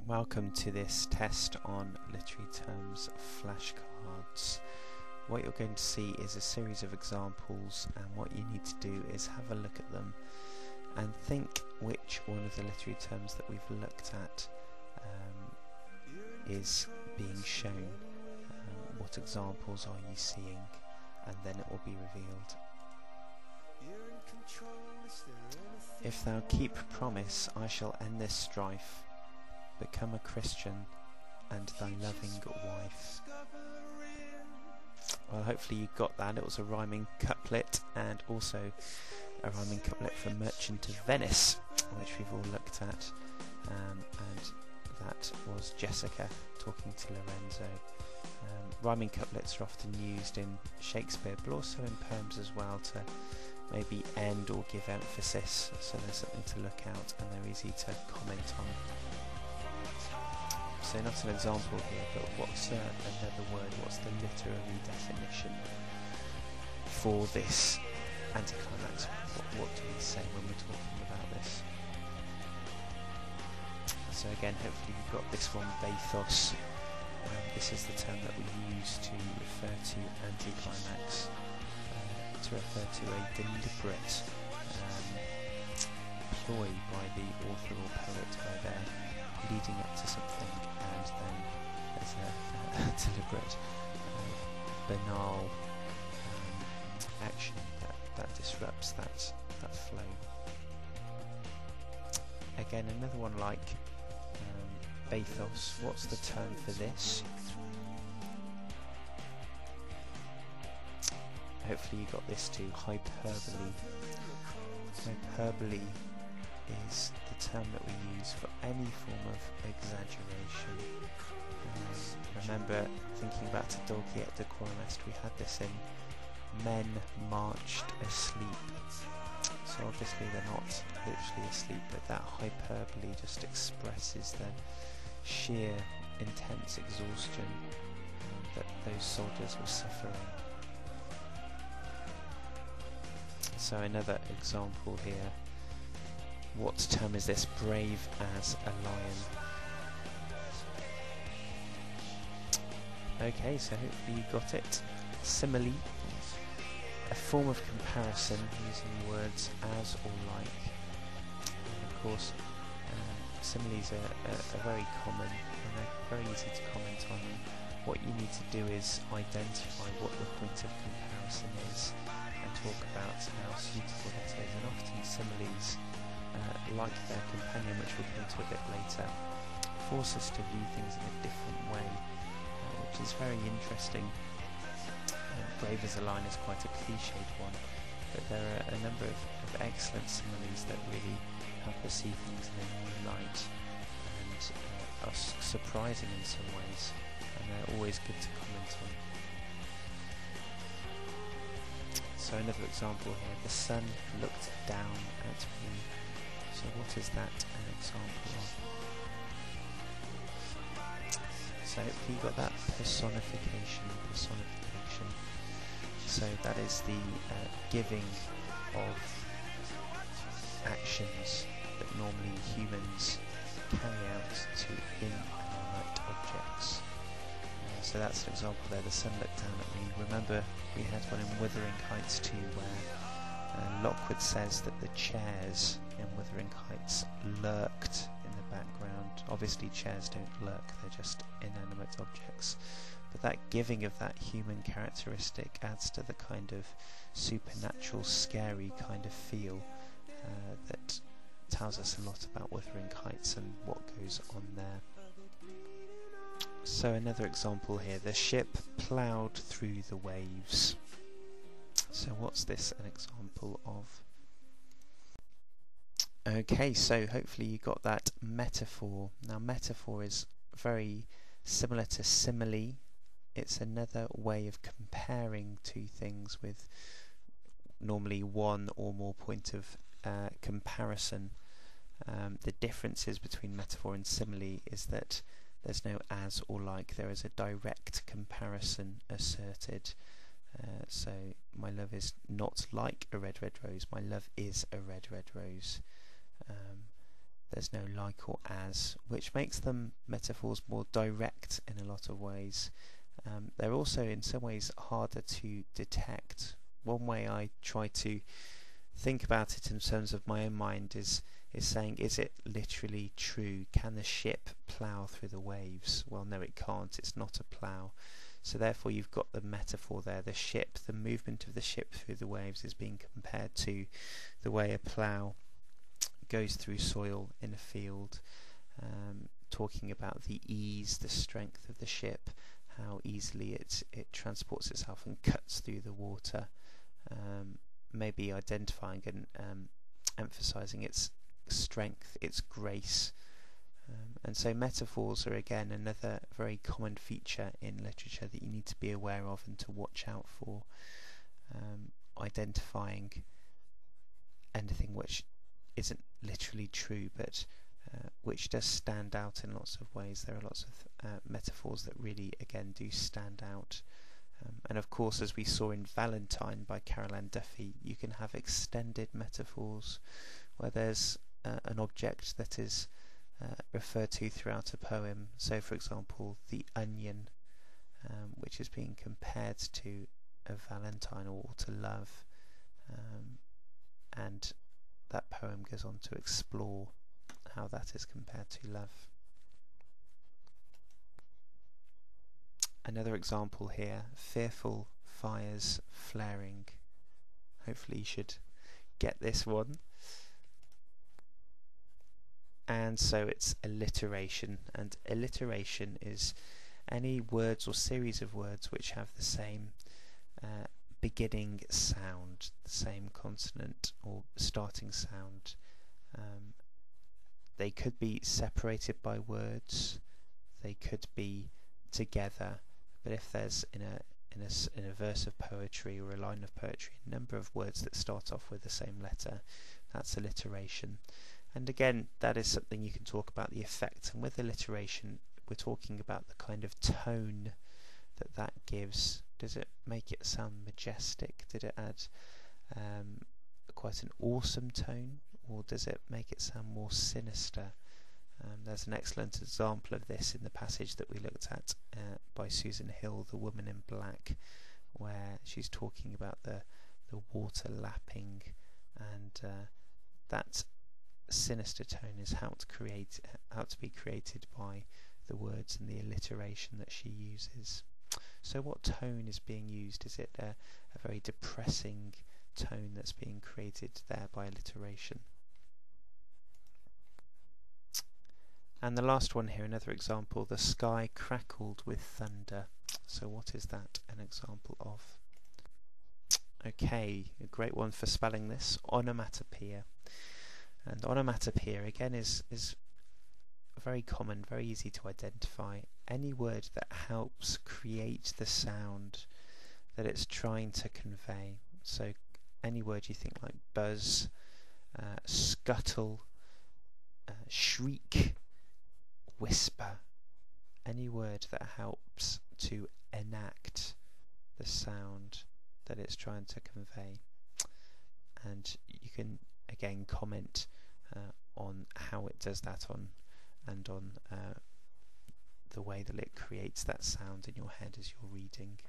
Welcome to this test on literary terms flashcards. What you're going to see is a series of examples, and what you need to do is have a look at them and think which one of the literary terms that we've looked at is being shown. What examples are you seeing? And then it will be revealed. If thou keep promise, I shall end this strife, become a Christian and thy loving wife. Well, hopefully you got that. It was a rhyming couplet, and also a rhyming couplet from Merchant of Venice, which we've all looked at, and that was Jessica talking to Lorenzo. Rhyming couplets are often used in Shakespeare, but also in poems as well, to maybe end or give emphasis, so there's something to look out and they're easy to comment on. So not an example here, but what's another word, what's the literary definition for this anticlimax? What do we say when we're talking about this? So again, hopefully you've got this one, bathos. This is the term that we use to refer to anticlimax, to refer to a deliberate ploy by the author or poet where they're leading up to something, and then there's a deliberate banal action that disrupts that flow. Again, another one like bathos. What's the term for this? Hopefully you got this too. Hyperbole. Hyperbole is the term that we use for any form of exaggeration. Remember, thinking back to Dulci et Decorum Est, we had this in Men Marched Asleep. So obviously they're not literally asleep, but that hyperbole just expresses the sheer intense exhaustion that those soldiers were suffering. So another example here. What term is this? Brave as a lion. Okay, so hopefully you got it. Simile, a form of comparison using words as or like. And of course, similes are very common and they're very easy to comment on. What you need to do is identify what the point of comparison is and talk about how suitable it is. And often similes, like their companion, which we'll come to a bit later, force us to view things in a different way, which is very interesting. Brave as a lion is quite a cliched one, but there are a number of excellent similes that really help us see things in a new light and are surprising in some ways, and they're always good to comment on. So another example here, the sun looked down at me. So what is that an example of? So hopefully you got that personification. So that is the giving of actions that normally humans carry out to inanimate objects. So that's an example there, the sun looked down at me. Remember we had one in Wuthering Heights too, where Lockwood says that the chairs in Wuthering Heights lurked in the background. Obviously chairs don't lurk, they're just inanimate objects. But that giving of that human characteristic adds to the kind of supernatural, scary kind of feel that tells us a lot about Wuthering Heights and what goes on there. So another example here, the ship ploughed through the waves. So what's this an example of? Okay, so hopefully you got that metaphor. Now metaphor is very similar to simile. It's another way of comparing two things with normally one or more point of comparison. The differences between metaphor and simile is that there's no as or like, there is a direct comparison asserted. So my love is not like a red, red rose, my love is a red, red rose. there's no like or as, which makes them metaphors more direct in a lot of ways. They're also in some ways harder to detect. One way I try to think about it in terms of my own mind is saying, is it literally true? Can the ship plough through the waves? Well, no, it can't. It's not a plough. So therefore you've got the metaphor there. The ship, the movement of the ship through the waves is being compared to the way a plough goes through soil in a field, talking about the ease, the strength of the ship, how easily it transports itself and cuts through the water, maybe identifying and emphasizing its strength, its grace. And so metaphors are again another very common feature in literature that you need to be aware of and to watch out for, identifying anything which isn't literally true but which does stand out in lots of ways. There are lots of metaphors that really again do stand out. And of course, as we saw in Valentine by Carol Ann Duffy, you can have extended metaphors where there's an object that is referred to throughout a poem. So for example, the onion, which is being compared to a valentine or to love, and that poem goes on to explore how that is compared to love. Another example here, fearful fires flaring. Hopefully you should get this one. And so it's alliteration, and alliteration is any words or series of words which have the same beginning sound, the same consonant or starting sound. They could be separated by words, they could be together, but if there's in a verse of poetry or a line of poetry a number of words that start off with the same letter, that's alliteration. And again, that is something you can talk about the effect, and with alliteration we're talking about the kind of tone that gives. Does it make it sound majestic? Did it add quite an awesome tone, or does it make it sound more sinister? There's an excellent example of this in the passage that we looked at by Susan Hill, The Woman in Black, where she's talking about the water lapping, and that sinister tone is how to be created by the words and the alliteration that she uses. So what tone is being used? Is it a very depressing tone that's being created there by alliteration? And the last one here, another example, the sky crackled with thunder. So what is that an example of? Okay, a great one for spelling this, onomatopoeia. And onomatopoeia again is very common, very easy to identify. Any word that helps create the sound that it's trying to convey. So any word you think like buzz, scuttle, shriek, whisper, any word that helps to enact the sound that it's trying to convey. And you can again comment on how it does that on the way that it creates that sound in your head as you're reading.